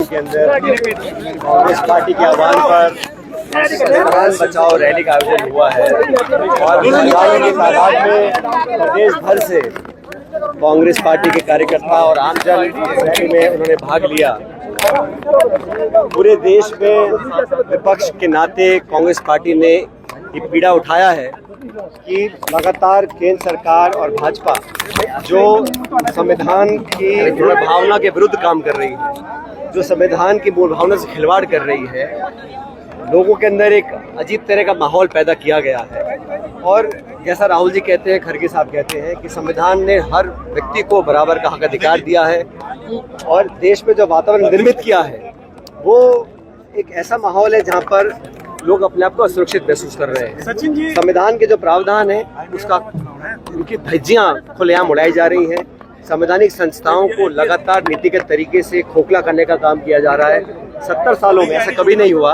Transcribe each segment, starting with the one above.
के अंदर कांग्रेस पार्टी के आह्वान पर संविधान बचाओ रैली का आयोजन हुआ है और हजारों की तादाद में प्रदेश भर से कांग्रेस पार्टी के कार्यकर्ता और आमजन रैली में उन्होंने भाग लिया। पूरे देश में विपक्ष के नाते कांग्रेस पार्टी ने ये पीड़ा उठाया है कि लगातार केंद्र सरकार और भाजपा जो संविधान की मूल भावना के विरुद्ध काम कर रही है, जो संविधान की मूल भावना से खिलवाड़ कर रही है, लोगों के अंदर एक अजीब तरह का माहौल पैदा किया गया है। और जैसा राहुल जी कहते हैं, खड़गे साहब कहते हैं कि संविधान ने हर व्यक्ति को बराबर का हक अधिकार दिया है और देश में जो वातावरण निर्मित किया है वो एक ऐसा माहौल है जहाँ पर लोग अपने आप को असुरक्षित महसूस कर रहे हैं। संविधान के जो प्रावधान है उसका उनकी धज्जियां खुलेआम उड़ाई जा रही हैं। संवैधानिक संस्थाओं को लगातार नीतिगत तरीके से खोखला करने का काम किया जा रहा है। 70 सालों में ऐसा कभी नहीं हुआ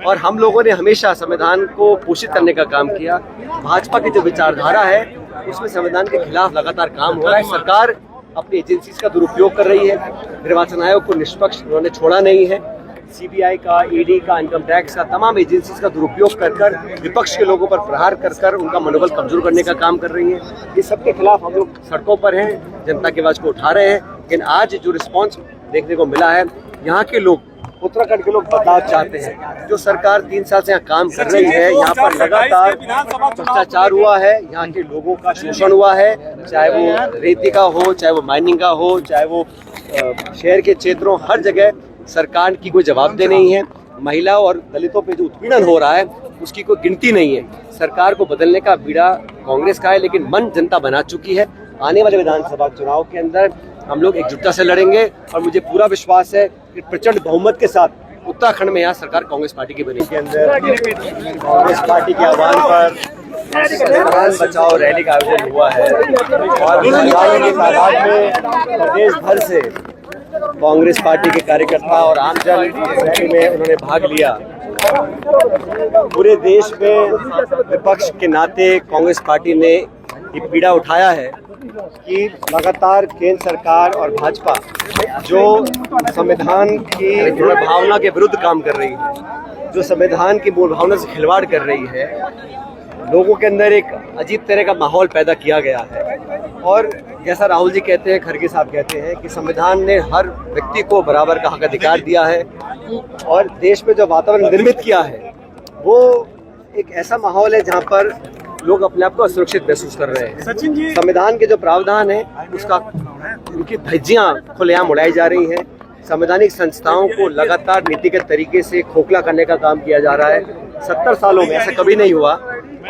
और हम लोगों ने हमेशा संविधान को पोषित करने का काम किया। भाजपा की जो विचारधारा है उसमें संविधान के खिलाफ लगातार काम हो रहा है। सरकार अपनी एजेंसीज का दुरुपयोग कर रही है। निर्वाचन आयोग को निष्पक्ष उन्होंने छोड़ा नहीं है। सीबीआई का, ईडी का, इनकम टैक्स का, तमाम एजेंसीज का दुरुपयोग कर विपक्ष के लोगों पर प्रहार कर उनका मनोबल कमजोर करने का काम कर रही है। इस सब के खिलाफ हम लोग सड़कों पर हैं, जनता की आवाज को उठा रहे हैं। लेकिन आज जो रिस्पांस देखने को मिला है, यहाँ के लोग, उत्तराखंड के लोग बदलाव चाहते हैं। जो सरकार 3 साल से यहाँ काम कर रही है, यहाँ पर लगातार भ्रष्टाचार हुआ है, यहाँ के लोगों का शोषण हुआ है, चाहे वो रेती का हो, चाहे वो माइनिंग का हो, चाहे वो शहर के क्षेत्रों, हर जगह सरकार की कोई जवाबदेही नहीं है। महिलाओं और दलितों पे जो उत्पीड़न हो रहा है उसकी कोई गिनती नहीं है। सरकार को बदलने का बीड़ा कांग्रेस का है, लेकिन मन जनता बना चुकी है। आने वाले विधानसभा चुनाव के अंदर हम लोग एकजुटता से लड़ेंगे और मुझे पूरा विश्वास है कि प्रचंड बहुमत के साथ उत्तराखंड में यहाँ सरकार कांग्रेस पार्टी की बनेगी। के अंदर कांग्रेस पार्टी के आह्वान पर संविधान बचाओ रैली का आयोजन हुआ है और हजारों की तादाद में प्रदेश भर से कांग्रेस पार्टी के कार्यकर्ता और आमजन रैली में उन्होंने भाग लिया। पूरे देश में विपक्ष के नाते कांग्रेस पार्टी ने ये पीड़ा उठाया है कि लगातार केंद्र सरकार और भाजपा जो संविधान की मूल भावना के विरुद्ध काम कर रही है, जो संविधान की मूल भावना से खिलवाड़ कर रही है, लोगों के अंदर एक अजीब तरह का माहौल पैदा किया गया है। और जैसा राहुल जी कहते हैं, खड़गे साहब कहते हैं कि संविधान ने हर व्यक्ति को बराबर का हक अधिकार दिया है और देश में जो वातावरण निर्मित किया है वो एक ऐसा माहौल है जहाँ पर लोग अपने आप को असुरक्षित महसूस कर रहे हैं। संविधान के जो प्रावधान है उसका उनकी धज्जियां खुलेआम उड़ाई जा रही हैं। संवैधानिक संस्थाओं को लगातार नीतिगत तरीके से खोखला करने का काम किया जा रहा है। 70 सालों में ऐसा कभी नहीं हुआ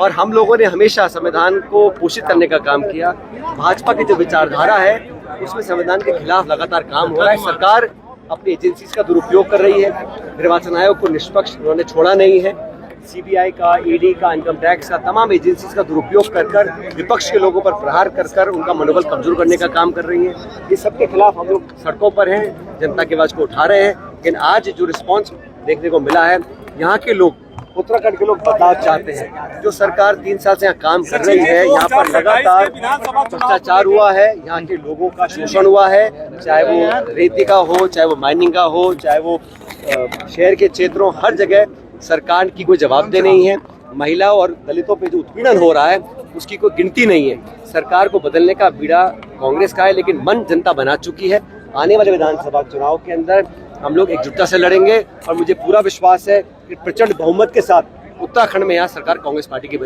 और हम लोगों ने हमेशा संविधान को पोषित करने का काम किया। भाजपा की जो विचारधारा है उसमें संविधान के खिलाफ लगातार काम हो रहा है। सरकार अपनी एजेंसीज का दुरुपयोग कर रही है। निर्वाचन आयोग को निष्पक्ष उन्होंने छोड़ा नहीं है। सीबीआई का, ईडी का, इनकम टैक्स का, तमाम एजेंसीज का दुरुपयोग कर विपक्ष के लोगों पर प्रहार कर उनका मनोबल कमजोर करने का काम कर रही है। इस सब के खिलाफ हम लोग सड़कों पर हैं, जनता की आवाज को उठा रहे हैं। लेकिन आज जो रिस्पांस देखने को मिला है, यहाँ के लोग, उत्तराखंड के लोग बदलाव चाहते हैं। जो सरकार 3 साल से यहाँ काम कर रही है, यहाँ पर लगातार भ्रष्टाचार हुआ है, यहाँ के लोगों का शोषण हुआ है, चाहे वो रेती का हो, चाहे वो माइनिंग का हो, चाहे वो शहर के क्षेत्रों, हर जगह सरकार की कोई जवाबदेही नहीं है। महिलाओं और दलितों पे जो उत्पीड़न हो रहा है उसकी कोई गिनती नहीं है। सरकार को बदलने का बीड़ा कांग्रेस का है, लेकिन मन जनता बना चुकी है। आने वाले विधानसभा चुनाव के अंदर हम लोग एकजुटता से लड़ेंगे और मुझे पूरा विश्वास है कि प्रचंड बहुमत के साथ उत्तराखंड में यहाँ सरकार कांग्रेस पार्टी की बनेगी।